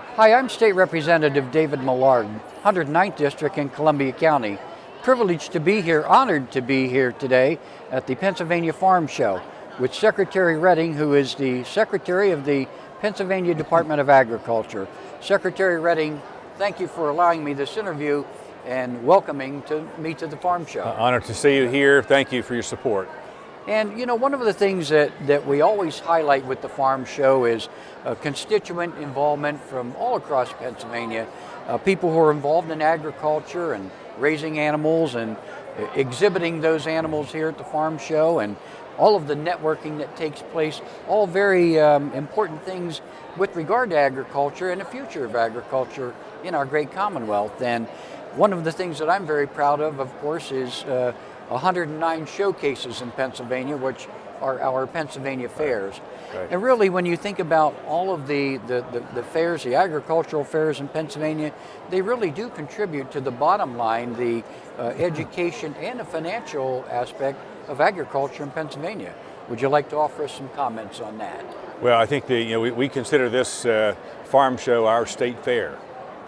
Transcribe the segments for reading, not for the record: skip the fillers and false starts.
Hi, I'm State Representative David Millard, 109th District in Columbia County. Privileged to be here, honored to be here today at the Pennsylvania Farm Show with Secretary Redding, who is the Secretary of the Pennsylvania Department of Agriculture. Secretary Redding, thank you for allowing me this interview and welcoming me to the Farm Show. Honored to see you here. Thank you for your support. And you know, one of the things that we always highlight with the Farm Show is constituent involvement from all across Pennsylvania, people who are involved in agriculture and raising animals and exhibiting those animals here at the Farm Show, and all of the networking that takes place, all very important things with regard to agriculture and the future of agriculture in our great Commonwealth. And one of the things that I'm very proud of course, is 109 showcases in Pennsylvania, which are our Pennsylvania fairs. Right. And really, when you think about all of the fairs, the agricultural fairs in Pennsylvania, they really do contribute to the bottom line, the education and the financial aspect of agriculture in Pennsylvania. Would you like to offer us some comments on that? Well, I think we consider this farm show our state fair.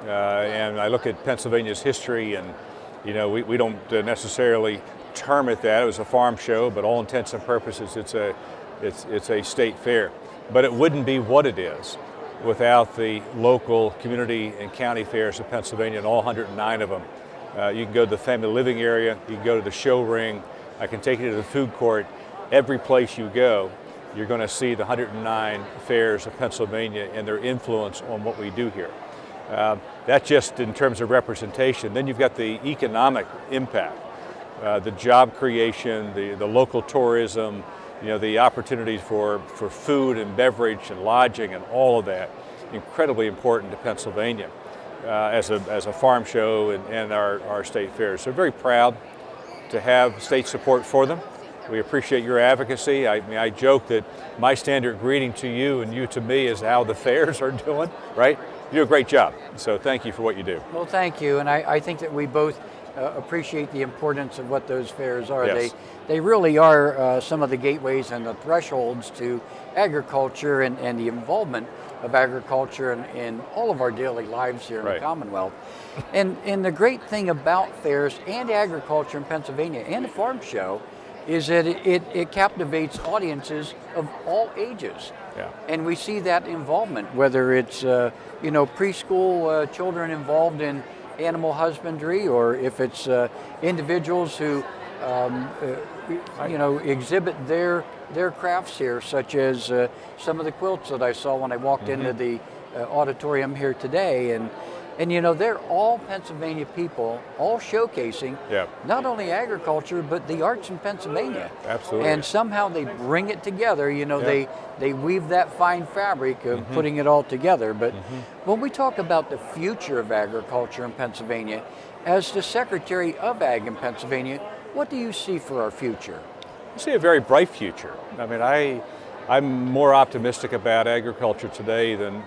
And I look at Pennsylvania's history, and we don't necessarily term it that. It was a farm show, but all intents and purposes it's a state fair. But it wouldn't be what it is without the local community and county fairs of Pennsylvania, and all 109 of them. You can go to the family living area, you can go to the show ring, I can take you to the food court. Every place you go, you're going to see the 109 fairs of Pennsylvania and their influence on what we do here. That's just in terms of representation. Then you've got the economic impact, the job creation, the local tourism, the opportunities for food and beverage and lodging and all of that. Incredibly important to Pennsylvania as a farm show and our state fairs. So very proud to have state support for them. We appreciate your advocacy. I joke that my standard greeting to you and you to me is how the fairs are doing, right? You do a great job, so thank you for what you do. Well, thank you, and I think that we both appreciate the importance of what those fairs are. Yes. They really are some of the gateways and the thresholds to agriculture and the involvement of agriculture in all of our daily lives here in the Commonwealth. And the great thing about fairs and agriculture in Pennsylvania and the Farm Show is that it captivates audiences of all ages. Yeah. And we see that involvement, whether it's preschool children involved in animal husbandry, or if it's individuals who exhibit their crafts here, such as some of the quilts that I saw when I walked into the auditorium here today. And they're all Pennsylvania people, all showcasing not only agriculture, but the arts in Pennsylvania. Absolutely. And somehow they bring it together. They weave that fine fabric of putting it all together. But when we talk about the future of agriculture in Pennsylvania, as the Secretary of Ag in Pennsylvania, what do you see for our future? I see a very bright future. I mean, I'm more optimistic about agriculture today than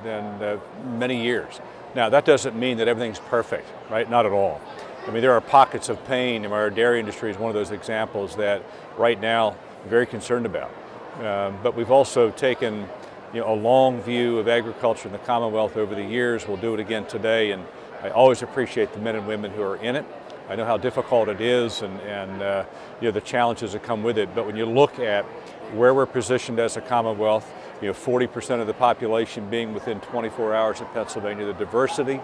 many years. Now, that doesn't mean that everything's perfect, right? Not at all. I mean, there are pockets of pain, and our dairy industry is one of those examples that right now I'm very concerned about. But we've also taken a long view of agriculture in the Commonwealth over the years. We'll do it again today, and I always appreciate the men and women who are in it. I know how difficult it is and the challenges that come with it, but when you look at where we're positioned as a Commonwealth, 40% of the population being within 24 hours of Pennsylvania, the diversity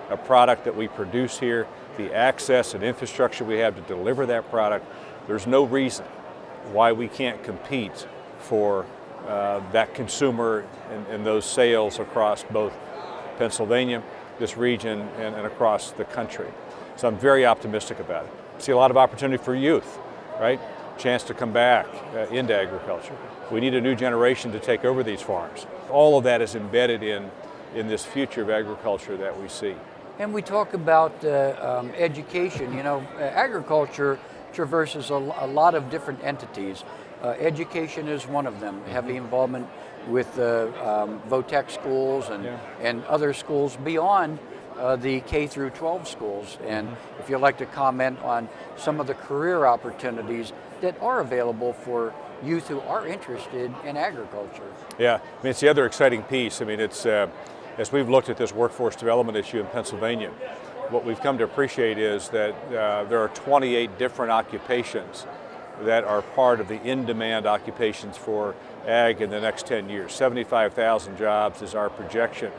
of product that we produce here, the access and infrastructure we have to deliver that product, there's no reason why we can't compete for that consumer and those sales across both Pennsylvania, this region, and across the country. So I'm very optimistic about it. I see a lot of opportunity for youth, right? Chance to come back into agriculture. We need a new generation to take over these farms. All of that is embedded in this future of agriculture that we see. And we talk about education. Agriculture traverses a lot of different entities. Education is one of them. Heavy involvement with VOTEC schools and other schools beyond the K through 12 schools. And if you'd like to comment on some of the career opportunities that are available for youth who are interested in agriculture. Yeah, I mean, it's the other exciting piece. I mean, it's as we've looked at this workforce development issue in Pennsylvania, what we've come to appreciate is that there are 28 different occupations that are part of the in-demand occupations for ag in the next 10 years. 75,000 jobs is our projection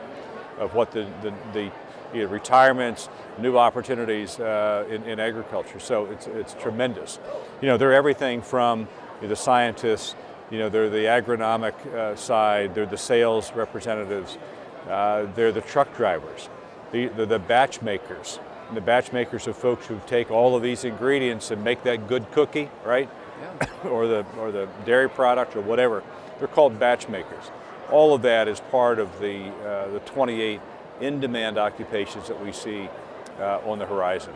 of what the retirements, new opportunities in agriculture. So it's tremendous. They're everything from the scientists, they're the agronomic side, they're the sales representatives, they're the truck drivers, they're the batch makers. And the batch makers are folks who take all of these ingredients and make that good cookie, right? Yeah. or the dairy product or whatever. They're called batch makers. All of that is part of the 28 in-demand occupations that we see on the horizon.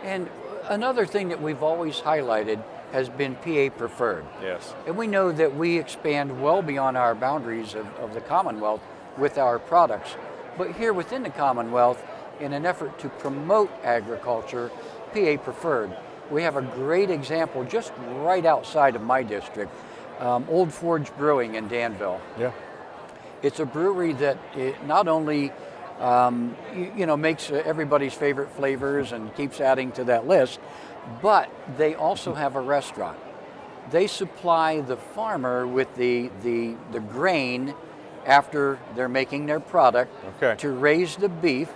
And another thing that we've always highlighted has been PA preferred. Yes. And we know that we expand well beyond our boundaries of the Commonwealth with our products. But here within the Commonwealth, in an effort to promote agriculture, PA preferred, we have a great example just right outside of my district, Old Forge Brewing in Danville. Yeah. It's a brewery that it not only makes everybody's favorite flavors and keeps adding to that list, but they also have a restaurant. They supply the farmer with the grain after they're making their product to raise the beef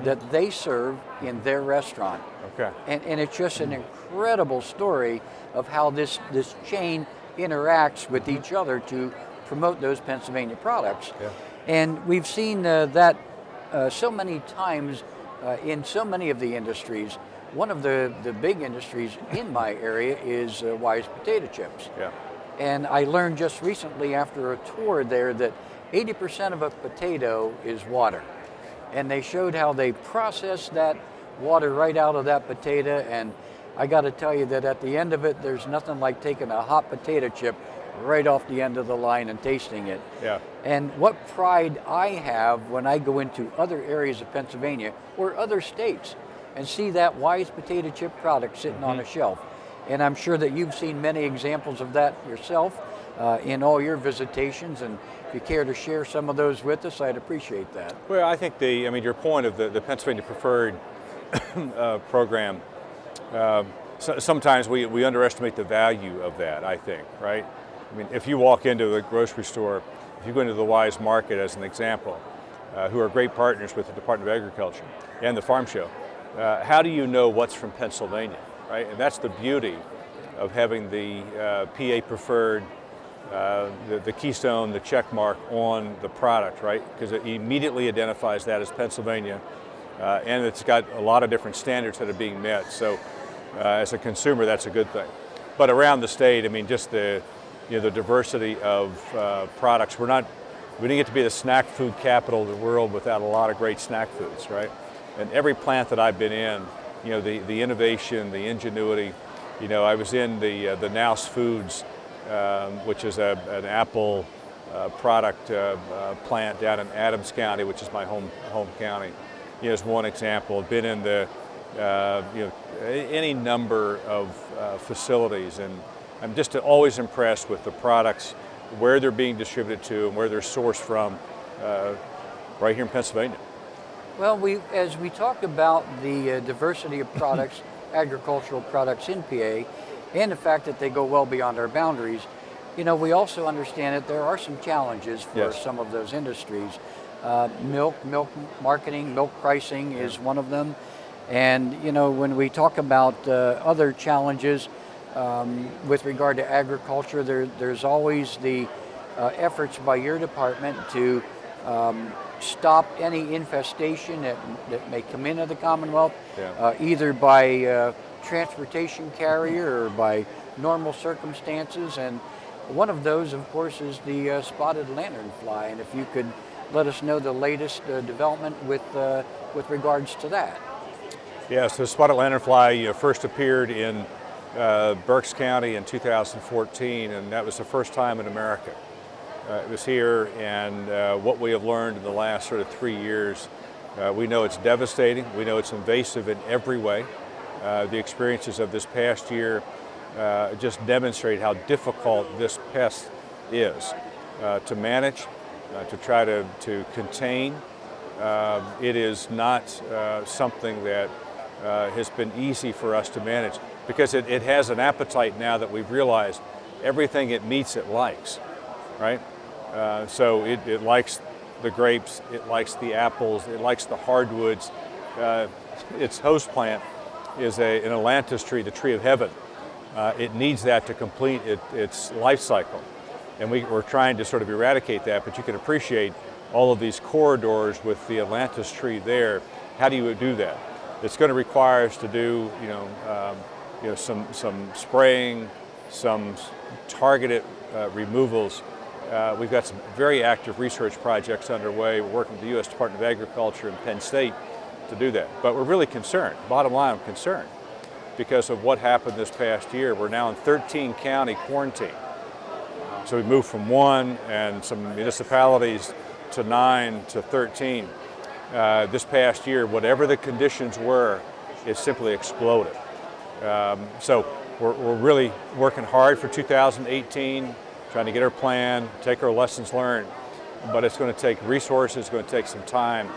that they serve in their restaurant. Okay. And it's just an incredible story of how this chain interacts with each other to promote those Pennsylvania products. Yeah. And we've seen that so many times in so many of the industries. One of the big industries in my area is Wise potato chips. Yeah. And I learned just recently after a tour there that 80% of a potato is water. And they showed how they process that water right out of that potato, and I got to tell you that at the end of it, there's nothing like taking a hot potato chip right off the end of the line and tasting it. Yeah. And what pride I have when I go into other areas of Pennsylvania or other states and see that Wise potato chip product sitting on a shelf. And I'm sure that you've seen many examples of that yourself in all your visitations, and if you care to share some of those with us, I'd appreciate that. Well, I think your point of the Pennsylvania Preferred program, sometimes we underestimate the value of that, I think, right? I mean, if you walk into the grocery store, if you go into the Wise Market as an example, who are great partners with the Department of Agriculture and the Farm Show, how do you know what's from Pennsylvania, right? And that's the beauty of having the PA Preferred, the keystone, the check mark on the product, right? Because it immediately identifies that as Pennsylvania, and it's got a lot of different standards that are being met. So as a consumer, that's a good thing. But around the state, I mean, just the diversity of products. We didn't get to be the snack food capital of the world without a lot of great snack foods, right? And every plant that I've been in, the innovation, the ingenuity. I was in the Nouse Foods, which is an apple product plant down in Adams County, which is my home county. As one example. I've been in the any number of facilities, and I'm just always impressed with the products, where they're being distributed to, and where they're sourced from, right here in Pennsylvania. Well, as we talk about the diversity of products, agricultural products in PA, and the fact that they go well beyond our boundaries, we also understand that there are some challenges for some of those industries. Milk marketing, milk pricing is one of them. And, when we talk about other challenges with regard to agriculture, there's always the efforts by your department to stop any infestation that may come into the Commonwealth, either by transportation carrier or by normal circumstances. And one of those, of course, is the spotted lanternfly. And if you could let us know the latest development with regards to that. Yes, the spotted lanternfly first appeared in Berks County in 2014, and that was the first time in America. It was here, and what we have learned in the last sort of 3 years, we know it's devastating. We know it's invasive in every way. The experiences of this past year just demonstrate how difficult this pest is to manage, to try to contain. it is not something that has been easy for us to manage, because it has an appetite now that we've realized everything it meets it likes, right? So it likes the grapes, it likes the apples, it likes the hardwoods. Its host plant is an Atlantis tree, the tree of heaven. It needs that to complete its life cycle. And we're trying to sort of eradicate that, but you can appreciate all of these corridors with the Atlantis tree there. How do you do that? It's going to require us to do, some spraying, some targeted removals. We've got some very active research projects underway. We're working with the U.S. Department of Agriculture and Penn State to do that. But we're really concerned. Bottom line, I'm concerned because of what happened this past year. We're now in 13 county quarantine. So we moved from 1 and some municipalities to 9 to 13. This past year, whatever the conditions were, it simply exploded. So we're really working hard for 2018, trying to get our plan, take our lessons learned, but it's going to take resources, it's going to take some time,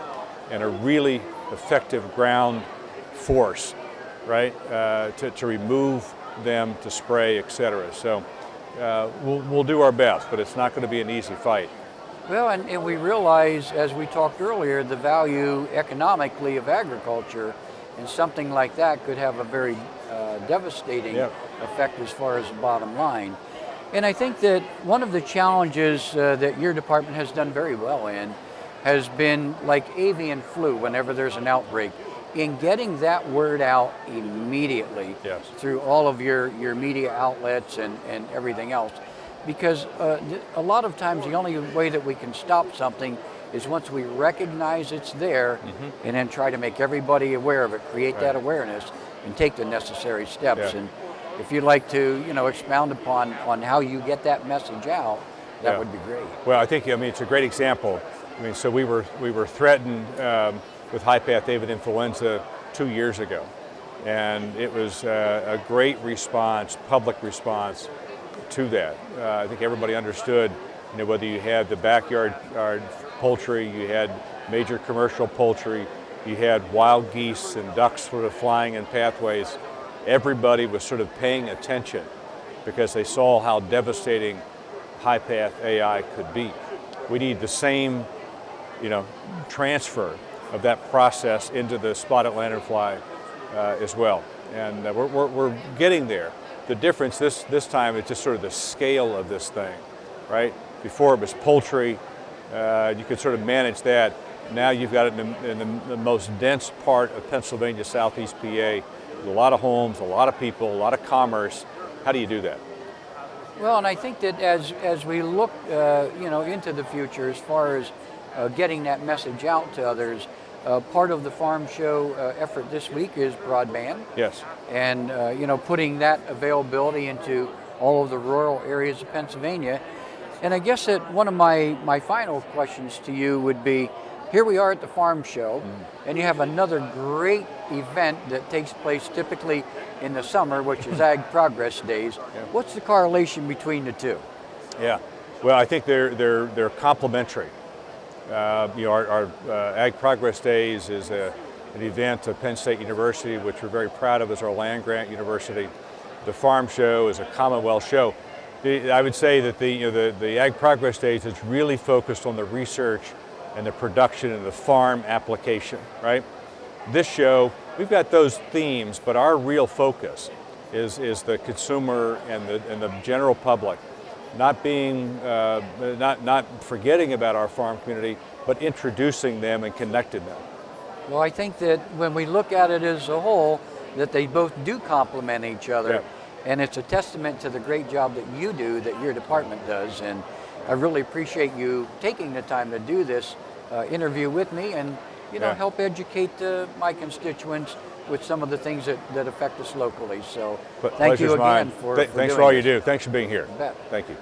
and a really effective ground force, right, to remove them, to spray, et cetera. So we'll do our best, but it's not going to be an easy fight. Well, and we realize, as we talked earlier, the value economically of agriculture, and something like that could have a very devastating effect as far as the bottom line. And I think that one of the challenges that your department has done very well in has been like avian flu, whenever there's an outbreak, in getting that word out immediately through all of your media outlets and everything else. Because a lot of times the only way that we can stop something is once we recognize it's there, and then try to make everybody aware of it, create that awareness, and take the necessary steps. And if you'd like to, expound upon how you get that message out, that would be great. Well, I think it's a great example. So we were threatened with high-path avian influenza 2 years ago, and it was a great response, public response to that. I think everybody understood, whether you had the backyard poultry, you had major commercial poultry, you had wild geese and ducks sort of flying in pathways. Everybody was sort of paying attention because they saw how devastating high-path AI could be. We need the same, transfer of that process into the spotted lanternfly as well, and we're getting there. The difference this time is just sort of the scale of this thing, right? Before it was poultry, you could sort of manage that. Now you've got it in the most dense part of Pennsylvania, southeast PA, with a lot of homes, a lot of people, a lot of commerce. How do you do that? Well, and I think that as we look, into the future, as far as getting that message out to others, part of the farm show effort this week is broadband. Yes. And putting that availability into all of the rural areas of Pennsylvania. And I guess that one of my final questions to you would be, here we are at the farm show, and you have another great event that takes place typically in the summer, which is Ag Progress Days. What's the correlation between the two? Yeah, well, I think they're complementary. Our Ag Progress Days is an event of Penn State University, which we're very proud of as our land-grant university. The farm show is a Commonwealth show. I would say that the Ag Progress Days is really focused on the research and the production and the farm application, right? This show, we've got those themes, but our real focus is the consumer and the general public. Not forgetting about our farm community, but introducing them and connecting them. Well, I think that when we look at it as a whole, that they both do complement each other, and it's a testament to the great job that you do, that your department does, and I really appreciate you taking the time to do this interview with me and help educate my constituents with some of the things that affect us locally. So thank you again for thanks doing for all you this. do. Thanks for being here. You bet. Thank you.